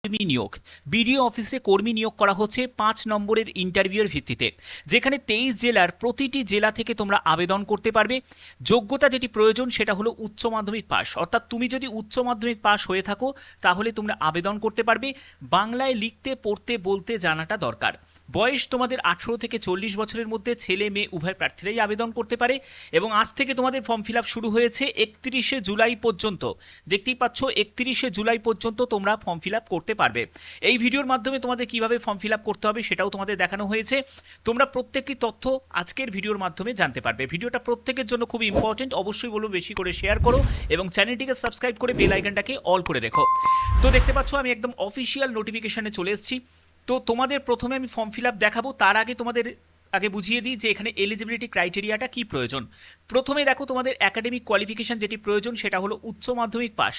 কর্মী নিয়োগ বিডিও অফিসে কর্মী নিয়োগ করা হচ্ছে ৫ নম্বরের ইন্টারভিউয়ের ভিত্তিতে, যেখানে ২৩ জেলার প্রতিটি জেলা থেকে তোমরা আবেদন করতে পারবে। যোগ্যতা যেটি প্রয়োজন সেটা হলো উচ্চ মাধ্যমিক পাস, অর্থাৎ তুমি যদি উচ্চ মাধ্যমিক পাস হয়ে থাকো তাহলে তোমরা আবেদন করতে পারবে। বাংলায় লিখতে পড়তে বলতে জানাটা দরকার। বয়স তোমাদের ১৮ থেকে ৪০ বছরের মধ্যে, ছেলে মেয়ে উভয় প্রার্থীরাই আবেদন করতে পারে। এবং আজ থেকে তোমাদের ফর্ম ফিল আপ শুরু হয়েছে ৩১শে জুলাই পর্যন্ত। দেখতেই পাচ্ছ ৩১শে জুলাই পর্যন্ত তোমরা ফর্ম ফিল আপ করতে পারবে। এই ভিডিওর মাধ্যমে তোমাদের কিভাবে ফর্ম ফিল আপ করতে হবে সেটাও তোমাদের দেখানো হয়েছে। তোমরা প্রত্যেকটি তথ্য আজকের ভিডিওর মাধ্যমে জানতে পারবে। ভিডিওটা প্রত্যেকের জন্য খুব ইম্পর্টেন্ট, অবশ্যই বলবো বেশি করে শেয়ার করো এবং চ্যানেলটিকে সাবস্ক্রাইব করে বেল আইকনটাকে অল করে রেখো। তো দেখতে পাচ্ছ আমি একদম অফিসিয়াল নোটিফিকেশনে চলে এসেছি। তো তোমাদের প্রথমে আমি ফর্ম ফিল আপ দেখাবো, তার আগে তোমাদের বুঝিয়ে দিই যে এখানে এলিজিবিলিটি ক্রাইটেরিয়াটা কি প্রয়োজন। প্রথমে দেখো তোমাদের একাডেমিক কোয়ালিফিকেশন যেটি প্রয়োজন সেটা হলো উচ্চ মাধ্যমিক পাস।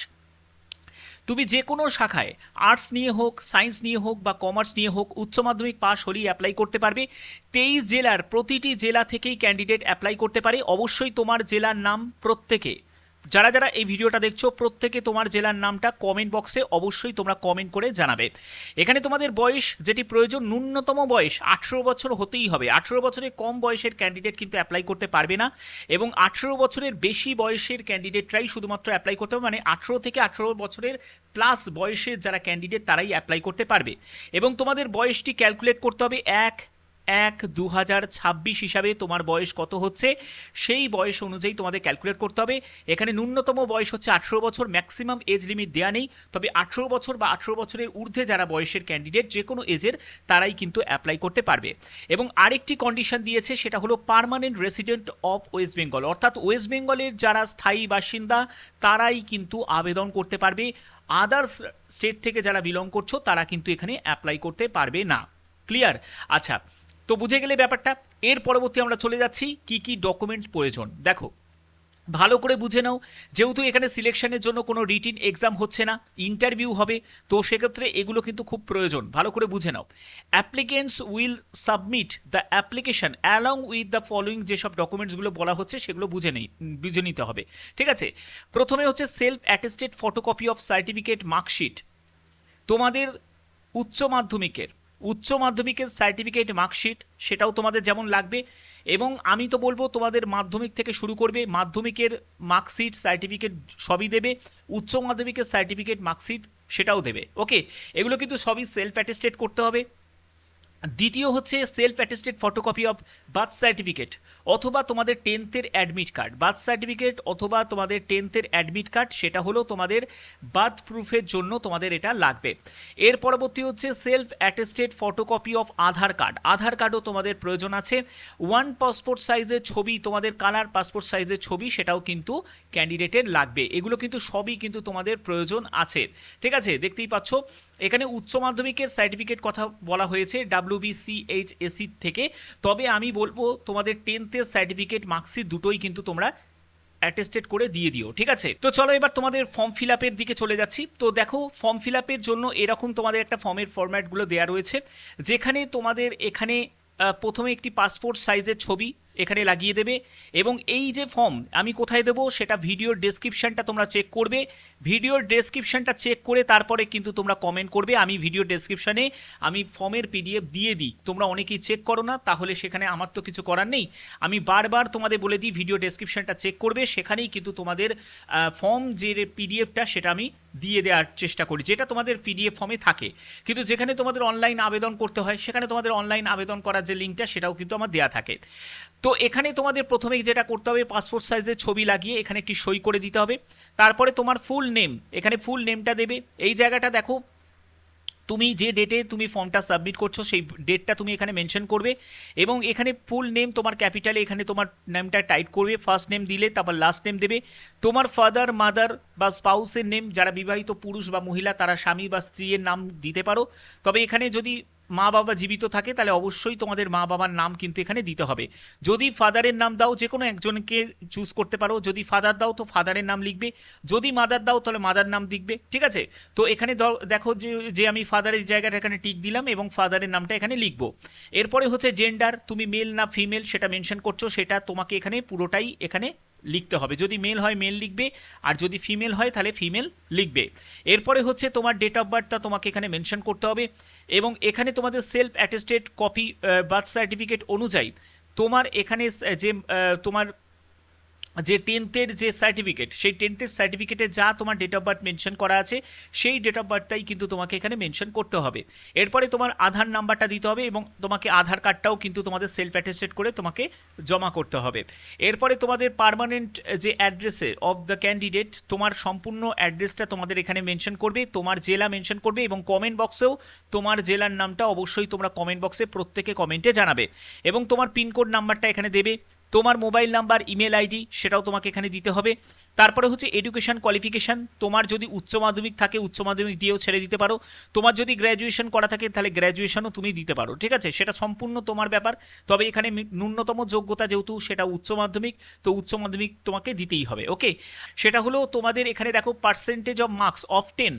তুমি যে কোনো শাখায় আর্টস নিয়ে হোক, সায়েন্স নিয়ে হোক বা কমার্স নিয়ে হোক, উচ্চ মাধ্যমিক পাস হলেই অ্যাপ্লাই করতে পারবে। ২৩ জেলার প্রতিটি জেলা থেকেই ক্যান্ডিডেট অ্যাপ্লাই করতে পারে। অবশ্যই তোমার জেলার নাম প্রত্যেকে, যারা যারা এই ভিডিওটা দেখছো প্রত্যেকে তোমার জেলার নামটা কমেন্ট বক্সে অবশ্যই তোমরা কমেন্ট করে জানাবে। এখানে তোমাদের বয়স যেটি প্রয়োজন, ন্যূনতম বয়স ১৮ বছর হতেই হবে। ১৮ বছরের কম বয়সের ক্যান্ডিডেট কিন্তু অ্যাপ্লাই করতে পারবে না, এবং ১৮ বছরের বেশি বয়সের ক্যান্ডিডেটরাই শুধুমাত্র অ্যাপ্লাই করতে হবে। মানে ১৮ থেকে ১৮ বছরের প্লাস বয়সের যারা ক্যান্ডিডেট তারাই অ্যাপ্লাই করতে পারবে। এবং তোমাদের বয়সটি ক্যালকুলেট করতে হবে ১/১/২০২৬ হিসাবে তোমার বয়স কত হচ্ছে সেই বয়স অনুযায়ী তোমাদের ক্যালকুলেট করতে হবে। এখানে ন্যূনতম বয়স হচ্ছে ১৮ বছর, ম্যাক্সিমাম এজ লিমিট দেওয়া নেই। তবে ১৮ বছর বা ১৮ বছরের ঊর্ধ্বে যারা বয়সের ক্যান্ডিডেট যে কোনো এজের তারাই কিন্তু অ্যাপ্লাই করতে পারবে। এবং আরেকটি কন্ডিশন দিয়েছে সেটা হলো permanent resident of West Bengal, অর্থাৎ ওয়েস্ট বেঙ্গলের যারা স্থায়ী বাসিন্দা তারাই কিন্তু আবেদন করতে পারবে। আদার্স স্টেট থেকে যারা বিলং করছো তারা কিন্তু এখানে অ্যাপ্লাই করতে পারবে না। ক্লিয়ার? আচ্ছা, তো বুঝে গেলে ব্যাপারটা। এর পরবর্তী আমরা চলে যাচ্ছি কি কি ডকুমেন্টস প্রয়োজন। দেখো ভালো করে বুঝে নাও, যেহেতু এখানে সিলেকশনের জন্য কোনো রিটিন এক্সাম হচ্ছে না, ইন্টারভিউ হবে, তো সেক্ষেত্রে এগুলো কিন্তু খুব প্রয়োজন। ভালো করে বুঝে নাও। Applicants will submit the application along with the following, যেসব ডকুমেন্টসগুলো বলা হচ্ছে সেগুলো বুঝে নিতে হবে। ঠিক আছে, প্রথমে হচ্ছে self attested photocopy of certificate marksheet. তোমাদের উচ্চ মাধ্যমিকের সার্টিফিকেট মার্কশিট সেটাও তোমাদের যেমন লাগবে। এবং আমি তো বলবো তোমাদের মাধ্যমিক থেকে শুরু করবে, মাধ্যমিকের মার্কশিট সার্টিফিকেট সবই দেবে, উচ্চ মাধ্যমিকের সার্টিফিকেট মার্কশিট সেটাও দেবে। ওকে, এগুলো কিন্তু সবই সেলফ অ্যাটেস্টেড করতে হবে। দ্বিতীয় হচ্ছে self attested photocopy of birth certificate অথবা তোমাদের 10th-এর অ্যাডমিট কার্ড। বার্থ সার্টিফিকেট অথবা তোমাদের 10th-এর অ্যাডমিট কার্ড সেটা হলো তোমাদের বার্থ প্রুফের জন্য তোমাদের এটা লাগবে। এর পরবর্তী হচ্ছে self attested photocopy of Aadhaar card. Aadhaar কার্ডও তোমাদের প্রয়োজন আছে। 1 পাসপোর্ট সাইজের ছবি, তোমাদের কালার পাসপোর্ট সাইজের ছবি সেটাও কিন্তু ক্যান্ডিডেটের লাগবে। এগুলো কিন্তু সবই কিন্তু তোমাদের প্রয়োজন আছে। ঠিক আছে, দেখতেই পাচ্ছ এখানে উচ্চ মাধ্যমিকের সার্টিফিকেট কথা বলা হয়েছে WBCHSC থেকে। তবে আমি বলবো তোমাদের 10th-এর সার্টিফিকেট মার্কশিট দুটোই কিন্তু তোমরা অ্যাটেস্টেড করে দিয়ে দিও। ঠিক আছে, তো চলো এবার তোমাদের ফর্ম ফিল আপের দিকে চলে যাচ্ছি। তো দেখো ফর্ম ফিল আপের জন্য এরকম তোমাদের একটা ফর্মের ফরম্যাটগুলো দেওয়া রয়েছে, যেখানে তোমাদের এখানে প্রথমে একটি পাসপোর্ট সাইজের ছবি এখানে লাগিয়ে দেবে। এবং এই যে ফর্ম আমি কোথায় দেবো সেটা ভিডিওর ডেসক্রিপশানটা তোমরা চেক করবে। ভিডিওর ডেসক্রিপশানটা চেক করে তারপরে কিন্তু তোমরা কমেন্ট করবে। আমি ভিডিও ডেসক্রিপশানে আমি ফর্মের PDF দিয়ে দিই, তোমরা অনেকেই চেক করো না, তাহলে সেখানে আমার তো কিছু করার নেই। আমি বারবার তোমাদের বলে দিই ভিডিও ডেসক্রিপশানটা চেক করবে, সেখানেই কিন্তু তোমাদের ফর্ম যে PDFটা সেটা আমি দিয়ে দেওয়ার চেষ্টা করি, যেটা তোমাদের PDF ফর্মে থাকে। কিন্তু যেখানে তোমাদের অনলাইন আবেদন করতে হয় সেখানে তোমাদের অনলাইন আবেদন করার যে লিঙ্কটা সেটাও কিন্তু আমার দেওয়া থাকে। তো এখানে তোমাদের প্রথমে যেটা করতে হবে, পাসপোর্ট সাইজের ছবি লাগিয়ে এখানে একটি সই করে দিতে হবে। তারপরে তোমার ফুল নেম, এখানে ফুল নেমটা দেবে। এই জায়গাটা দেখো তুমি যে ডেটে তুমি ফর্মটা সাবমিট করছো সেই ডেটটা তুমি এখানে মেনশন করবে। এবং এখানে ফুল নেম তোমার ক্যাপিটালে এখানে তোমার নেমটা টাইপ করবে, ফার্স্ট নেম দিলে তারপর লাস্ট নেম দেবে। তোমার ফাদার মাদার বা স্পাউসের নেম, যারা বিবাহিত পুরুষ বা মহিলা তারা স্বামী বা স্ত্রীর নাম দিতে পারো। তবে এখানে যদি মা বাবা জীবিত থাকে তাহলে অবশ্যই তোমাদের মা বাবার নাম কিন্তু এখানে দিতে হবে। যদি ফাদারের নাম দাও যে কোনো একজনকে চুজ করতে পারো, যদি ফাদার দাও তো ফাদারের নাম লিখবে, যদি মাদার দাও তাহলে মাদার নাম লিখবে। ঠিক আছে, তো এখানে দেখো যে আমি ফাদারের জায়গাটা এখানে টিক দিলাম এবং ফাদারের নামটা এখানে লিখবো। এরপরে হচ্ছে জেন্ডার, তুমি মেল না ফিমেল সেটা মেনশন করছো, সেটা তোমাকে এখানে পুরোটাই এখানে লিখতে হবে, যদি মেল হয় মেল লিখবে, আর যদি ফিমেল হয় তাহলে ফিমেল লিখবে। এরপরে হচ্ছে তোমার ডেট অফ বার্থটা তোমাকে এখানে মেনশন করতে হবে, এবং এখানে তোমাদের self attested copy birth certificate অনুযায়ী তোমার এখানে যে তোমার যে টেন্থের যে সার্টিফিকেট, সেই টেন্থের সার্টিফিকেটে যা তোমার ডেট অফ বার্থ মেনশন করা আছে সেই ডেট অফ বার্থটাই কিন্তু তোমাকে এখানে মেনশন করতে হবে। এরপরে তোমার আধার নাম্বারটা দিতে হবে, এবং তোমাকে আধার কার্ডটাও কিন্তু তোমাদের সেলফ অ্যাটেস্টেড করে তোমাকে জমা করতে হবে। এরপরে তোমাদের পার্মানেন্ট যে অ্যাড্রেসে অফ দ্য ক্যান্ডিডেট, তোমার সম্পূর্ণ অ্যাড্রেসটা তোমাদের এখানে মেনশন করবে, তোমার জেলা মেনশন করবে, এবং কমেন্ট বক্সেও তোমার জেলার নামটা অবশ্যই তোমরা কমেন্ট বক্সে প্রত্যেকে কমেন্টে জানাবে, এবং তোমার পিনকোড নাম্বারটা এখানে দেবে, তোমার মোবাইল নাম্বার, ইমেল আইডি সেটাও তোমাকে এখানে দিতে হবে। তারপরে হচ্ছে এডুকেশন কোয়ালিফিকেশান, তোমার যদি উচ্চ মাধ্যমিক থাকে উচ্চ মাধ্যমিক দিয়েও ছেড়ে দিতে পারো, তোমার যদি গ্র্যাজুয়েশন করা থাকে তাহলে গ্র্যাজুয়েশনও তুমি দিতে পারো, ঠিক আছে, সেটা সম্পূর্ণ তোমার ব্যাপার। তবে এখানে ন্যূনতম যোগ্যতা যেহেতু সেটা উচ্চ মাধ্যমিক, তো উচ্চ মাধ্যমিক তোমাকে দিতেই হবে। ওকে, সেটা হলো তোমাদের এখানে দেখো percentage of marks of 10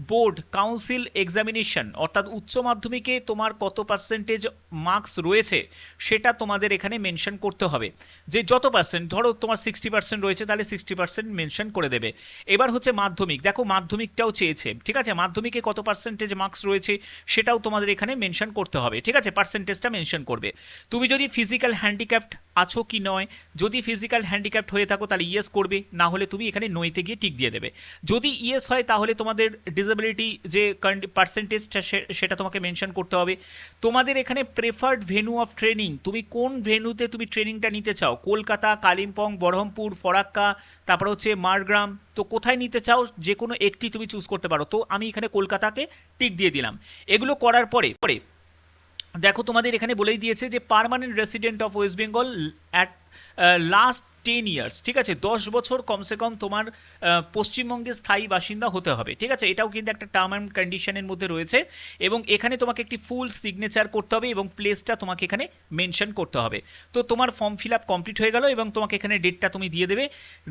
board council examination, অর্থাৎ উচ্চ মাধ্যমিকে তোমার কত পার্সেন্টেজ মার্কস রয়েছে সেটা তোমাদের এখানে মেনশন করতে হবে, যে যত পার্সেন্ট, ধরো তোমার 60% রয়েছে তাহলে 60% মেনশন করে দেবে। এবার হচ্ছে মাধ্যমিক, দেখো মাধ্যমিকটাও চেয়েছে, ঠিক আছে, মাধ্যমিকে কত পার্সেন্টেজ মার্কস রয়েছে সেটাও তোমাদের এখানে মেনশন করতে হবে, ঠিক আছে, পার্সেন্টেজটা মেনশন করবে। তুমি যদি ফিজিক্যাল হ্যান্ডিক্যাপ্ট আছো কি নয়, যদি ফিজিক্যাল হ্যান্ডিক্যাপ্ট হয়ে থাকো তাহলে ইয়েস করবে, না হলে তুমি এখানে নইতে গিয়ে টিক দিয়ে দেবে। যদি ইয়েস হয় তাহলে তোমাদের ডিসেবিলিটি যে পার্সেন্টেজটা সেটা তোমাকে মেনশন করতে হবে। তোমাদের এখানে প্রেফার্ড ভেন্যু অফ ট্রেনিং, তুমি কোন ভেন্যুতে তুমি ট্রেনিংটা নিতে চাও, কলকাতা, কালিম্পং, বহরমপুর, ফরাক্কা, তারপর হচ্ছে মারগ্রাম, তো কোথায় নিতে চাও যে কোনো একটি তুমি চুজ করতে পারো। তো আমি এখানে কলকাতাকে টিক দিয়ে দিলাম। এগুলো করার পরে দেখো তোমাদের এখানে বলেই দিয়েছে যে permanent resident of West Bengal at last 10 years, ঠিক আছে, 10 বছর কমসে কম তোমার পশ্চিমবঙ্গের স্থায়ী বাসিন্দা হতে হবে, ঠিক আছে, এটাও কিন্তু একটা টার্ম অ্যান্ড কন্ডিশনের মধ্যে রয়েছে, এবং এখানে তোমাকে একটি ফুল সিগনেচার করতে হবে, এবং প্লেসটা তোমাকে এখানে মেনশন করতে হবে। তো তোমার ফর্ম ফিল আপ কমপ্লিট হয়ে গেল, এবং তোমাকে এখানে ডেটটা তুমি দিয়ে দেবে,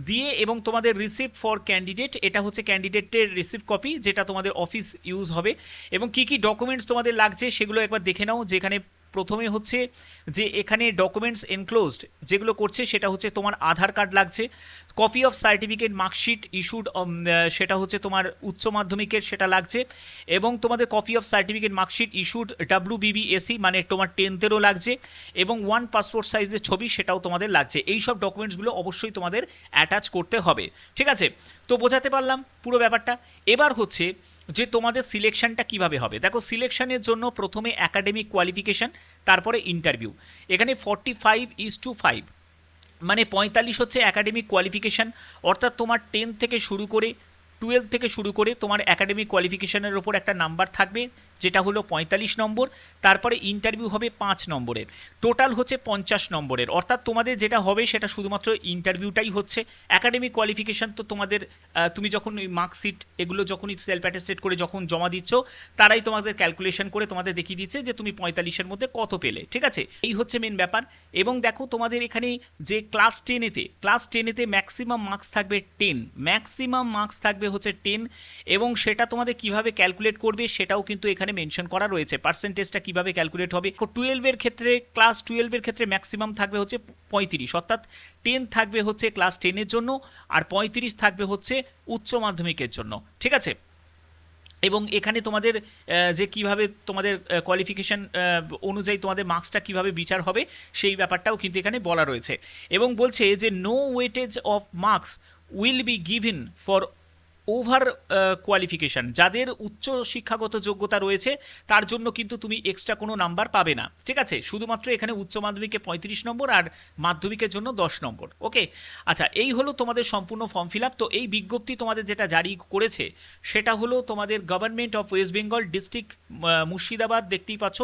দিয়ে এবং তোমাদের রিসিপ্ট ফর ক্যান্ডিডেট, এটা হচ্ছে ক্যান্ডিডেটের রিসিপ্ট কপি যেটা তোমাদের অফিস ইউজ হবে, এবং কি কি ডকুমেন্টস তোমাদের লাগছে সেগুলো একবার দেখে নাও। যেখানে প্রথমে হচ্ছে যে এখানে ডকুমেন্টস এনক্লোজড যেগুলো করছে সেটা হচ্ছে তোমার আধার কার্ড লাগছে, copy of certificate marksheet issued, সেটা হচ্ছে তোমার উচ্চ মাধ্যমিকের সেটা লাগছে, এবং তোমাদের copy of certificate marksheet issued WBBSE মানে তোমার 10th-এরও লাগছে, এবং 1 পাসপোর্ট সাইজের ছবি সেটাও তোমাদের লাগছে। এই সব ডকুমেন্টসগুলো অবশ্যই তোমাদের অ্যাটাচ করতে হবে, ঠিক আছে। তো বোঝাতে পারলাম পুরো ব্যাপারটা। এবার হচ্ছে যে তোমাদের সিলেকশনটা কিভাবে হবে। দেখো সিলেকশনের জন্য প্রথমে একাডেমিক কোয়ালিফিকেশান, তারপরে ইন্টারভিউ। এখানে 45:5 মানে 45 হচ্ছে একাডেমিক কোয়ালিফিকেশান, অর্থাৎ তোমার 10 থেকে শুরু করে 12 থেকে শুরু করে তোমার একাডেমিক কোয়ালিফিকেশানের ওপর একটা নাম্বার থাকবে যেটা হলো 45 নম্বর, তারপরে ইন্টারভিউ হবে 5 নম্বরের, টোটাল হচ্ছে 50 নম্বরের। অর্থাৎ তোমাদের যেটা হবে সেটা শুধুমাত্র ইন্টারভিউটাই হচ্ছে, একাডেমিক কোয়ালিফিকেশান তো তোমাদের তুমি যখন ওই মার্কশিট এগুলো যখনই সেলফ অ্যাটেস্টেড করে যখন জমা দিচ্ছ তারাই তোমাদের ক্যালকুলেশন করে তোমাদের দেখিয়ে দিচ্ছে যে তুমি 45-এর মধ্যে কত পেলে, ঠিক আছে, এই হচ্ছে মেন ব্যাপার। এবং দেখো তোমাদের এখানে যে ক্লাস 10-এতে ম্যাক্সিমাম মার্কস থাকবে 10, ম্যাক্সিমাম মার্কস থাকবে হচ্ছে 10, এবং সেটা তোমাদের কিভাবে ক্যালকুলেট করবে সেটাও কিন্তু এখানে মেনশন করা রয়েছে, পার্সেন্টেজটা কিভাবে ক্যালকুলেট হবে। 12-এর ক্ষেত্রে ক্লাস 12-এর ক্ষেত্রে ম্যাক্সিমাম থাকবে হচ্ছে 35, অর্থাৎ 10 থাকবে হচ্ছে ক্লাস 10-এর জন্য, আর 35 থাকবে হচ্ছে উচ্চ মাধ্যমিকের জন্য, ঠিক আছে। এবং এখানে তোমাদের যে কিভাবে তোমাদের কোয়ালিফিকেশান অনুযায়ী তোমাদের মার্কসটা কিভাবে বিচার হবে সেই ব্যাপারটাও কিন্তু এখানে বলা রয়েছে, এবং বলছে যে no weightage of marks will be given for over qualification, যাদের উচ্চ শিক্ষাগত যোগ্যতা রয়েছে তার জন্য কিন্তু তুমি এক্সট্রা কোনো নাম্বার পাবে না, ঠিক আছে, শুধুমাত্র এখানে উচ্চ মাধ্যমিকে 35 নম্বর আর মাধ্যমিকের জন্য 10 নম্বর। ওকে, আচ্ছা, এই হলো তোমাদের সম্পূর্ণ ফর্ম ফিল আপ। তো এই বিজ্ঞপ্তি তোমাদের যেটা জারি করেছে সেটা হলো তোমাদের government of West Bengal district Murshidabad, দেখতেই পাচ্ছ,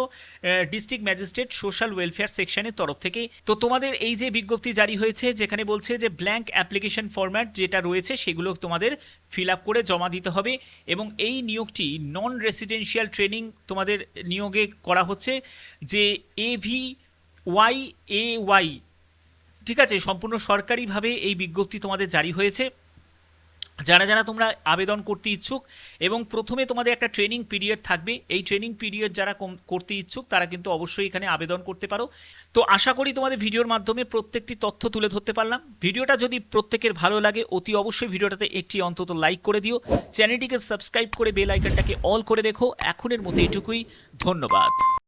ডিস্ট্রিক্ট ম্যাজিস্ট্রেট সোশ্যাল ওয়েলফেয়ার সেকশনের তরফ থেকে। তো তোমাদের এই যে বিজ্ঞপ্তি জারি হয়েছে যেখানে বলছে যে ব্ল্যাঙ্ক অ্যাপ্লিকেশন ফরম্যাট যেটা রয়েছে সেগুলো তোমাদের ফিল আপ করে জমা দিতে হবে, এবং এই নিয়োগটি নন রেসিডেন্সিয়াল ট্রেনিং তোমাদের নিয়োগে করা হচ্ছে, যে AVYAY, ঠিক আছে, সম্পূর্ণ সরকারিভাবে এই বিজ্ঞপ্তি তোমাদের জারি হয়েছে। যারা যারা তোমরা আবেদন করতে ইচ্ছুক, এবং প্রথমে তোমাদের একটা ট্রেনিং পিরিয়ড থাকবে, এই ট্রেনিং পিরিয়ড যারা করতে ইচ্ছুক তারা কিন্তু অবশ্যই এখানে আবেদন করতে পারো। তো আশা করি তোমাদের ভিডিওর মাধ্যমে প্রত্যেকটি তথ্য তুলে ধরতে পারলাম। ভিডিওটা যদি প্রত্যেকের ভালো লাগে অতি অবশ্যই ভিডিওটাতে একটি অন্তত লাইক করে দিও, চ্যানেলটিকে সাবস্ক্রাইব করে বেল আইকনটাকে অল করে রেখো। এখনের মতো এটুকুই, ধন্যবাদ।